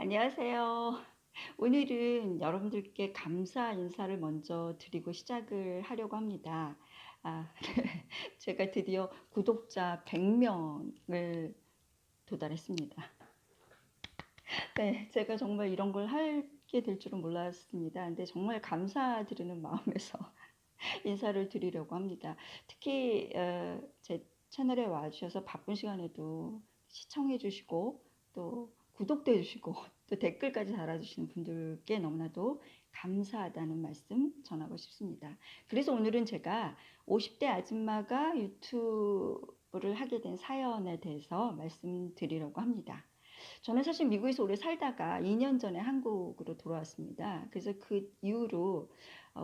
안녕하세요. 오늘은 여러분들께 감사 인사를 먼저 드리고 시작을 하려고 합니다. 아, 제가 드디어 구독자 100명을 도달했습니다. 네, 제가 정말 이런 걸 하게 될 줄은 몰랐습니다. 근데 정말 감사드리는 마음에서 인사를 드리려고 합니다. 특히 제 채널에 와주셔서 바쁜 시간에도 시청해 주시고 또 구독도 해주시고 또 댓글까지 달아주시는 분들께 너무나도 감사하다는 말씀 전하고 싶습니다. 그래서 오늘은 제가 50대 아줌마가 유튜브를 하게 된 사연에 대해서 말씀드리려고 합니다. 저는 사실 미국에서 오래 살다가 2년 전에 한국으로 돌아왔습니다. 그래서 그 이후로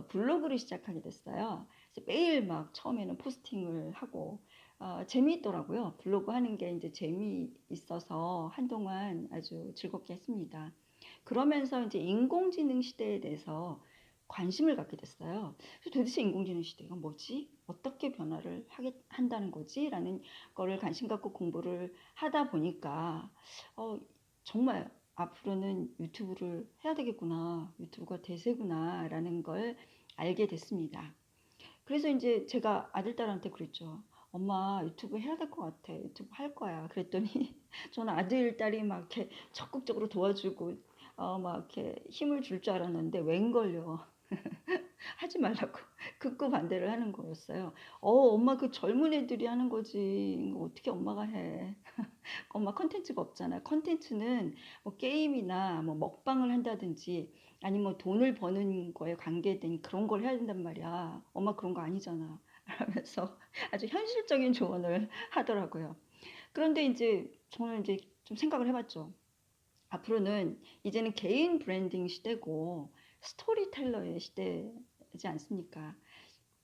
블로그를 시작하게 됐어요. 그래서 매일 막 처음에는 포스팅을 하고 재미있더라고요. 블로그 하는 게 이제 재미있어서 한동안 아주 즐겁게 했습니다. 그러면서 이제 인공지능 시대에 대해서 관심을 갖게 됐어요. 도대체 인공지능 시대가 뭐지? 어떻게 변화를 한다는 거지? 라는 거를 관심 갖고 공부를 하다 보니까 어, 정말 앞으로는 유튜브를 해야 되겠구나. 유튜브가 대세구나. 라는 걸 알게 됐습니다. 그래서 이제 제가 아들, 딸한테 그랬죠. 엄마 유튜브 해야 될 것 같아. 유튜브 할 거야. 그랬더니 저는 아들, 딸이 막 이렇게 적극적으로 도와주고 막 이렇게 힘을 줄 줄 알았는데 웬걸요. 하지 말라고 극구 반대를 하는 거였어요. 엄마 그 젊은 애들이 하는 거지. 어떻게 엄마가 해. 엄마 컨텐츠가 없잖아. 컨텐츠는 뭐 게임이나 뭐 먹방을 한다든지 아니면 뭐 돈을 버는 거에 관계된 그런 걸 해야 된단 말이야. 엄마 그런 거 아니잖아. 하면서 아주 현실적인 조언을 하더라고요. 그런데 이제 저는 이제 좀 생각을 해봤죠. 앞으로는 이제는 개인 브랜딩 시대고 스토리텔러의 시대지 않습니까?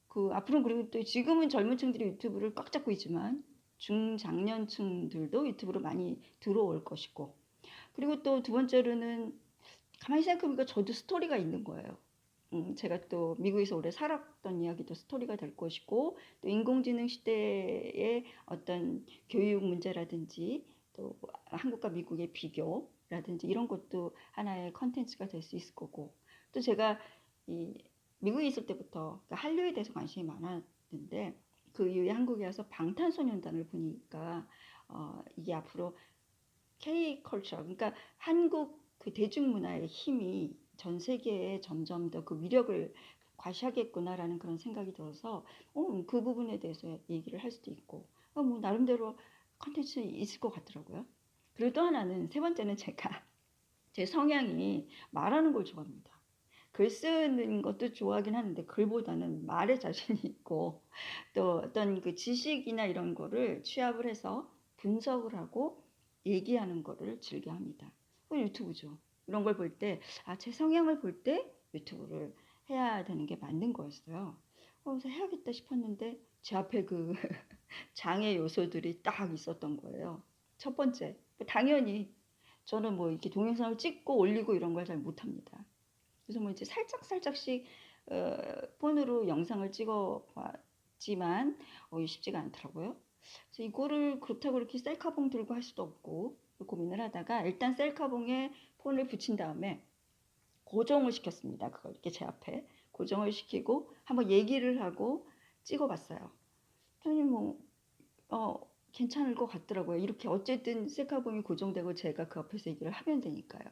그 앞으로는 그리고 또 지금은 젊은 층들이 유튜브를 꽉 잡고 있지만 중장년층들도 유튜브로 많이 들어올 것이고 그리고 또 두 번째로는 가만히 생각해보니까 저도 스토리가 있는 거예요. 제가 또 미국에서 오래 살았던 이야기도 스토리가 될 것이고 또 인공지능 시대의 어떤 교육 문제라든지 또 한국과 미국의 비교라든지 이런 것도 하나의 컨텐츠가 될 수 있을 거고 또 제가 이 미국에 있을 때부터 그러니까 한류에 대해서 관심이 많았는데 그 이후에 한국에 와서 방탄소년단을 보니까 이게 앞으로 K-컬처 그러니까 한국 그 대중문화의 힘이 전 세계에 점점 더 그 위력을 과시하겠구나라는 그런 생각이 들어서 그 부분에 대해서 얘기를 할 수도 있고 뭐 나름대로 컨텐츠 있을 것 같더라고요. 그리고 또 하나는 세 번째는 제가 제 성향이 말하는 걸 좋아합니다. 글 쓰는 것도 좋아하긴 하는데 글보다는 말에 자신이 있고 또 어떤 그 지식이나 이런 거를 취합을 해서 분석을 하고 얘기하는 거를 즐겨합니다. 유튜브죠. 이런 걸 볼 때, 제 성향을 볼 때 유튜브를 해야 되는 게 맞는 거였어요. 그래서 해야겠다 싶었는데 제 앞에 그 장애 요소들이 딱 있었던 거예요. 첫 번째, 당연히 저는 뭐 이렇게 동영상을 찍고 올리고 이런 걸 잘 못합니다. 그래서 뭐 이제 살짝 살짝씩 폰으로 영상을 찍어 봤지만 쉽지가 않더라고요. 그래서 이거를 그렇다고 그렇게 셀카봉 들고 할 수도 없고 고민을 하다가 일단 셀카봉에 폰을 붙인 다음에 고정을 시켰습니다. 그걸 이렇게 제 앞에 고정을 시키고 한번 얘기를 하고 찍어봤어요. 그랬더니 뭐 괜찮을 것 같더라고요. 이렇게 어쨌든 셀카봉이 고정되고 제가 그 앞에서 얘기를 하면 되니까요.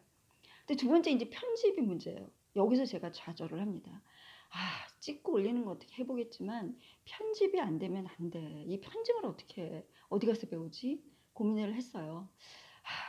근데 두 번째 이제 편집이 문제예요. 여기서 제가 좌절을 합니다. 찍고 올리는 거 어떻게 해보겠지만 편집이 안 되면 안 돼. 이 편집을 어떻게 해? 어디 가서 배우지? 고민을 했어요.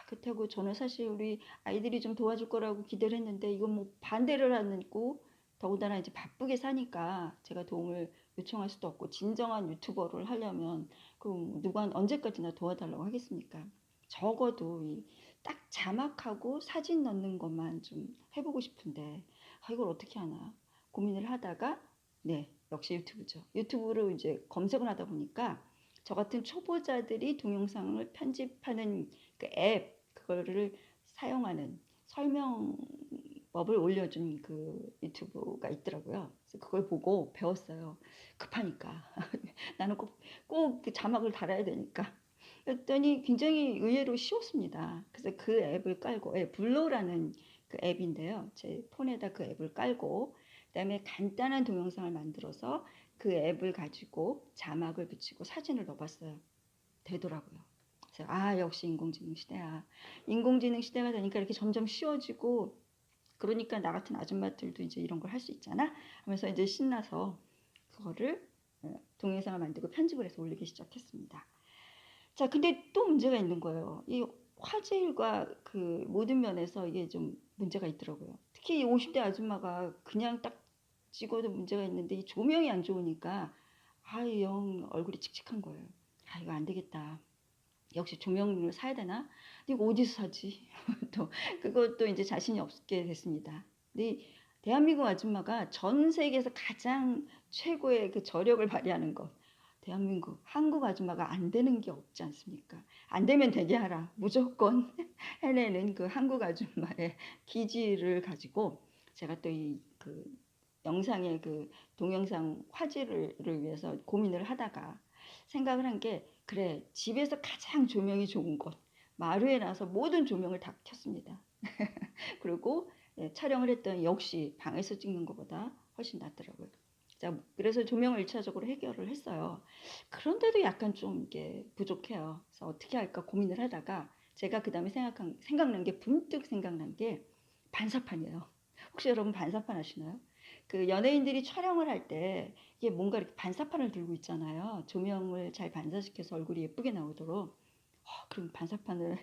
그렇다고 저는 사실 우리 아이들이 좀 도와줄 거라고 기대를 했는데 이건 뭐 반대를 하고 더군다나 이제 바쁘게 사니까 제가 도움을 요청할 수도 없고 진정한 유튜버를 하려면 그럼 누가 언제까지나 도와달라고 하겠습니까? 적어도 딱 자막하고 사진 넣는 것만 좀 해보고 싶은데 이걸 어떻게 하나 고민을 하다가 네 역시 유튜브죠. 유튜브로 이제 검색을 하다 보니까 저 같은 초보자들이 동영상을 편집하는 그 앱 그거를 사용하는 설명법을 올려준 그 유튜브가 있더라고요. 그래서 그걸 보고 배웠어요. 급하니까 나는 꼭 그 자막을 달아야 되니까 했더니 굉장히 의외로 쉬웠습니다. 그래서 그 앱을 깔고, 블로라는 그 앱인데요. 제 폰에다 그 앱을 깔고, 그다음에 간단한 동영상을 만들어서 그 앱을 가지고 자막을 붙이고 사진을 넣어봤어요. 되더라고요. 그래서 역시 인공지능 시대야. 인공지능 시대가 되니까 이렇게 점점 쉬워지고, 그러니까 나 같은 아줌마들도 이제 이런 걸 할 수 있잖아 하면서 이제 신나서 그거를 동영상을 만들고 편집을 해서 올리기 시작했습니다. 자, 근데 또 문제가 있는 거예요. 이 화질과 그 모든 면에서 이게 좀 문제가 있더라고요. 특히 50대 아줌마가 그냥 딱 찍어도 문제가 있는데 이 조명이 안 좋으니까 영 얼굴이 칙칙한 거예요. 이거 안 되겠다. 역시 조명을 사야 되나? 근데 이거 어디서 사지? 또 그것도 이제 자신이 없게 됐습니다. 근데 대한민국 아줌마가 전 세계에서 가장 최고의 그 저력을 발휘하는 것. 대한민국, 한국 아줌마가 안 되는 게 없지 않습니까? 안 되면 되게 하라. 무조건 해내는 그 한국 아줌마의 기질을 가지고 제가 또 이 그 영상의 그 동영상 화질을 위해서 고민을 하다가 생각을 한 게 그래 집에서 가장 조명이 좋은 곳 마루에 나서 모든 조명을 다 켰습니다. 그리고 촬영을 했더니 역시 방에서 찍는 것보다 훨씬 낫더라고요. 자, 그래서 조명을 1차적으로 해결을 했어요. 그런데도 약간 좀 이게 부족해요. 그래서 어떻게 할까 고민을 하다가 제가 그 다음에 생각난 게 문득 생각난 게 반사판이에요. 혹시 여러분 반사판 아시나요? 그 연예인들이 촬영을 할 때 이게 뭔가 이렇게 반사판을 들고 있잖아요. 조명을 잘 반사시켜서 얼굴이 예쁘게 나오도록. 그럼 반사판을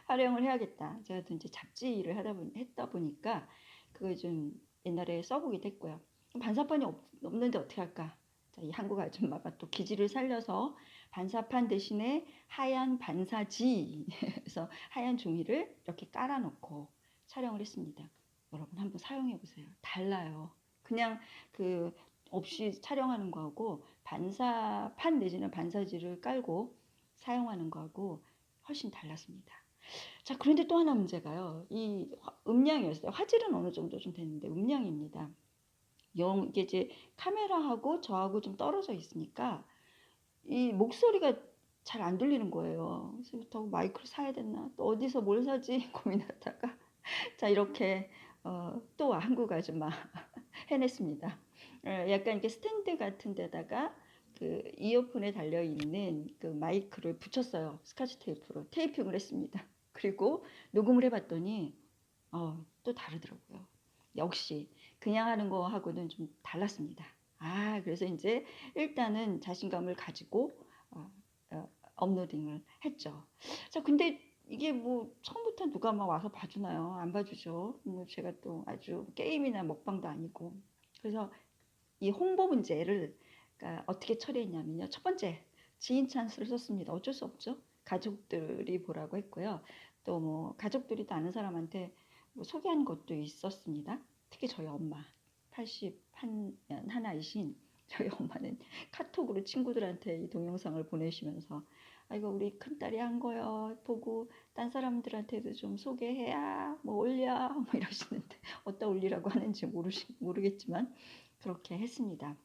활용을 해야겠다. 제가 또 이제 잡지 일을 했다 보니까 그걸 좀 옛날에 써보기도 했고요. 반사판이 없는데 어떻게 할까? 자, 이 한국 아줌마가 또 기질을 살려서 반사판 대신에 하얀 반사지, 그래서 하얀 종이를 이렇게 깔아놓고 촬영을 했습니다. 여러분 한번 사용해 보세요. 달라요. 그냥 그 없이 촬영하는 거하고 반사판 내지는 반사지를 깔고 사용하는 거하고 훨씬 달랐습니다. 자, 그런데 또 하나 문제가요. 이 음량이었어요. 화질은 어느 정도 좀 됐는데 음량입니다. 이게 이제 카메라하고 저하고 좀 떨어져 있으니까 이 목소리가 잘 안 들리는 거예요. 그래서 마이크를 사야 됐나? 또 어디서 뭘 사지? 고민하다가 자, 이렇게 또 한국 아줌마 해냈습니다. 약간 이렇게 스탠드 같은 데다가 그 이어폰에 달려 있는 그 마이크를 붙였어요. 스카치 테이프로 테이핑을 했습니다. 그리고 녹음을 해봤더니 또 다르더라고요. 역시 그냥 하는 거하고는 좀 달랐습니다. 그래서 이제 일단은 자신감을 가지고 업로딩을 했죠. 자, 근데 이게 뭐 처음부터 누가 막 와서 봐주나요? 안 봐주죠. 뭐 제가 또 아주 게임이나 먹방도 아니고. 그래서 이 홍보 문제를 그러니까 어떻게 처리했냐면요. 첫 번째, 지인 찬스를 썼습니다. 어쩔 수 없죠. 가족들이 보라고 했고요. 또 뭐 가족들이 또 아는 사람한테 뭐 소개한 것도 있었습니다. 특히 저희 엄마, 81년 하나이신 저희 엄마는 카톡으로 친구들한테 이 동영상을 보내시면서 이거 우리 큰딸이 한 거요. 보고 딴 사람들한테도 좀 소개해야 뭐 올려 뭐 이러시는데 어디다 올리라고 하는지 모르겠지만 그렇게 했습니다.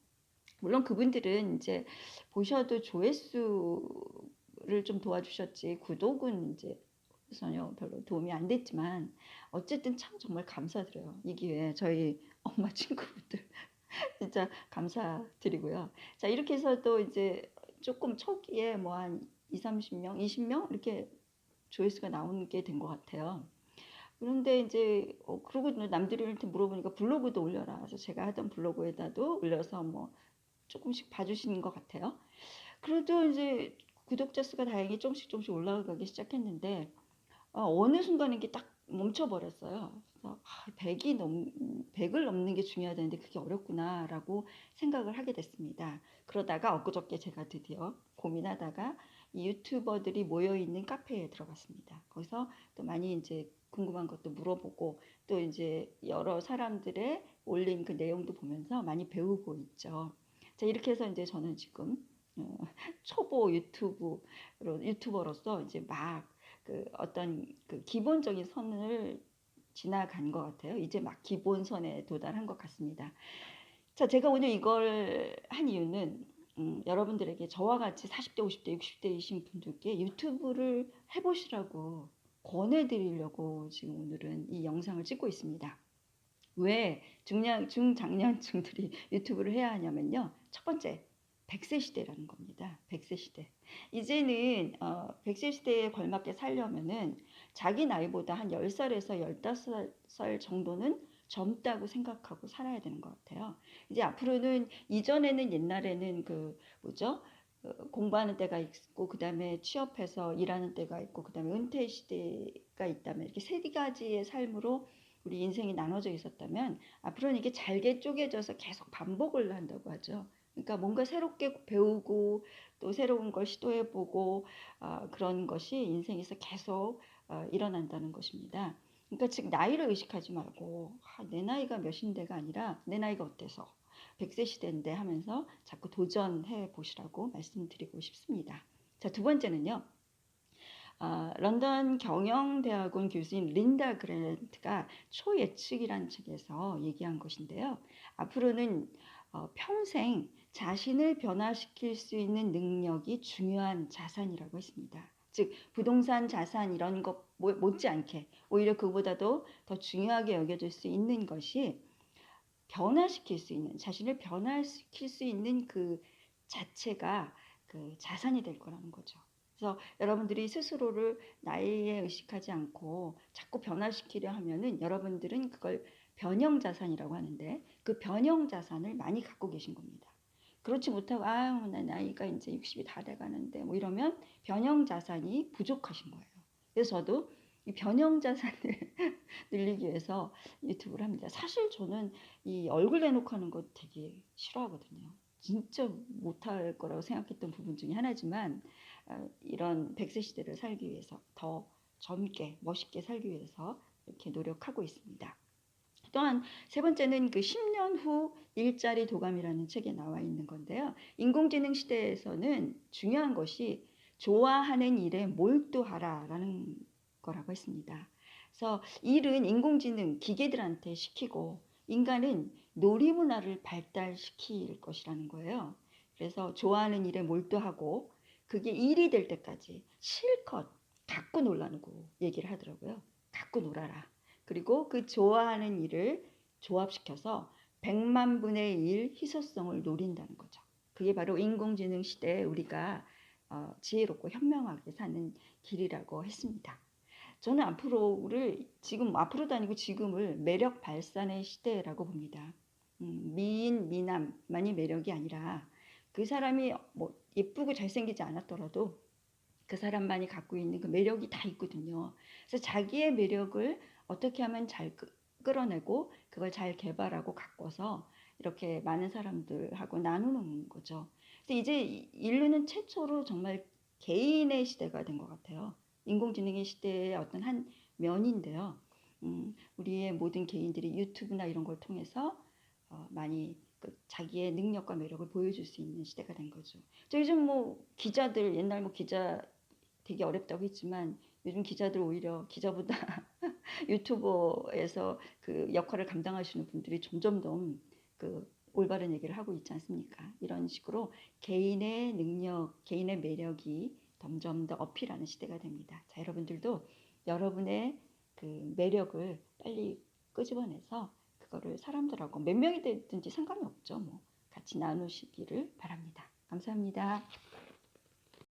물론 그분들은 이제 보셔도 조회수를 좀 도와주셨지 구독은 이제 전혀 별로 도움이 안 됐지만 어쨌든 참 정말 감사드려요. 이 기회에 저희 엄마 친구분들 진짜 감사드리고요. 자, 이렇게 해서 또 이제 조금 초기에 뭐 한 2, 30명, 20명 이렇게 조회수가 나오는 게 된 것 같아요. 그런데 이제 그러고 남들한테 물어보니까 블로그도 올려라. 그래서 제가 하던 블로그에다도 올려서 뭐 조금씩 봐주시는 것 같아요. 그래도 이제 구독자 수가 다행히 조금씩 올라가기 시작했는데 어느 순간 이게 딱 멈춰버렸어요. 그래서 100을 넘는 게 중요하다는데 그게 어렵구나라고 생각을 하게 됐습니다. 그러다가 엊그저께 제가 드디어 고민하다가 이 유튜버들이 모여있는 카페에 들어갔습니다. 거기서 또 많이 이제 궁금한 것도 물어보고 또 이제 여러 사람들의 올린 그 내용도 보면서 많이 배우고 있죠. 자, 이렇게 해서 이제 저는 지금 초보 유튜버로서 이제 막 그 어떤 그 기본적인 선을 지나간 것 같아요. 이제 막 기본선에 도달한 것 같습니다. 자, 제가 오늘 이걸 한 이유는 여러분들에게 저와 같이 40대, 50대, 60대이신 분들께 유튜브를 해보시라고 권해드리려고 지금 오늘은 이 영상을 찍고 있습니다. 왜 중장년층들이 유튜브를 해야 하냐면요. 첫 번째, 100세 시대라는 겁니다. 100세 시대. 이제는 100세 시대에 걸맞게 살려면은 자기 나이보다 한 10살에서 15살 정도는 젊다고 생각하고 살아야 되는 것 같아요. 이제 앞으로는 이전에는 옛날에는 그 뭐죠? 공부하는 때가 있고 그다음에 취업해서 일하는 때가 있고 그다음에 은퇴 시대가 있다면 이렇게 세 가지의 삶으로 우리 인생이 나눠져 있었다면 앞으로는 이게 잘게 쪼개져서 계속 반복을 한다고 하죠. 그러니까 뭔가 새롭게 배우고 또 새로운 걸 시도해보고 그런 것이 인생에서 계속 일어난다는 것입니다. 그러니까 즉 나이를 의식하지 말고 내 나이가 몇인데가 아니라 내 나이가 어때서 100세 시대인데 하면서 자꾸 도전해 보시라고 말씀드리고 싶습니다. 자, 두 번째는요. 런던 경영대학원 교수인 린다 그랜트가 초예측이라는 책에서 얘기한 것인데요. 앞으로는 평생 자신을 변화시킬 수 있는 능력이 중요한 자산이라고 했습니다. 즉 부동산 자산 이런 것 못지않게 오히려 그보다도 더 중요하게 여겨질 수 있는 것이 변화시킬 수 있는 자신을 변화시킬 수 있는 그 자체가 그 자산이 될 거라는 거죠. 그래서 여러분들이 스스로를 나이에 의식하지 않고 자꾸 변화시키려 하면은 여러분들은 그걸 변형 자산이라고 하는데 그 변형 자산을 많이 갖고 계신 겁니다. 그렇지 못하고 아유 나 나이가 이제 60이 다 돼가는데 뭐 이러면 변형 자산이 부족하신 거예요. 그래서 저도 이 변형 자산을 늘리기 위해서 유튜브를 합니다. 사실 저는 이 얼굴 내놓고 하는 거 되게 싫어하거든요. 진짜 못할 거라고 생각했던 부분 중에 하나지만 이런 100세 시대를 살기 위해서 더 젊게 멋있게 살기 위해서 이렇게 노력하고 있습니다. 또한 세 번째는 그 10년 후 일자리 도감이라는 책에 나와 있는 건데요. 인공지능 시대에서는 중요한 것이 좋아하는 일에 몰두하라라는 거라고 했습니다. 그래서 일은 인공지능 기계들한테 시키고 인간은 놀이문화를 발달시킬 것이라는 거예요. 그래서 좋아하는 일에 몰두하고 그게 일이 될 때까지 실컷 갖고 놀라고 얘기를 하더라고요. 갖고 놀아라. 그리고 그 좋아하는 일을 조합시켜서 100만 분의 1 희소성을 노린다는 거죠. 그게 바로 인공지능 시대에 우리가 지혜롭고 현명하게 사는 길이라고 했습니다. 저는 앞으로도 아니고 지금을 매력 발산의 시대라고 봅니다. 미인, 미남만이 매력이 아니라 그 사람이 뭐 예쁘고 잘생기지 않았더라도 그 사람만이 갖고 있는 그 매력이 다 있거든요. 그래서 자기의 매력을 어떻게 하면 잘 끌어내고 그걸 잘 개발하고 가꿔서 이렇게 많은 사람들하고 나누는 거죠. 그래서 이제 인류는 최초로 정말 개인의 시대가 된 것 같아요. 인공지능의 시대의 어떤 한 면인데요. 우리의 모든 개인들이 유튜브나 이런 걸 통해서 많이 그 자기의 능력과 매력을 보여줄 수 있는 시대가 된 거죠. 저 요즘 뭐 기자들 옛날 뭐 기자 되게 어렵다고 했지만 요즘 기자들 오히려 기자보다 유튜버에서 그 역할을 감당하시는 분들이 점점 더 그 올바른 얘기를 하고 있지 않습니까? 이런 식으로 개인의 능력, 개인의 매력이 점점 더 어필하는 시대가 됩니다. 자, 여러분들도 여러분의 그 매력을 빨리 끄집어내서 그거를 사람들하고 몇 명이 되든지 상관이 없죠. 뭐 같이 나누시기를 바랍니다. 감사합니다.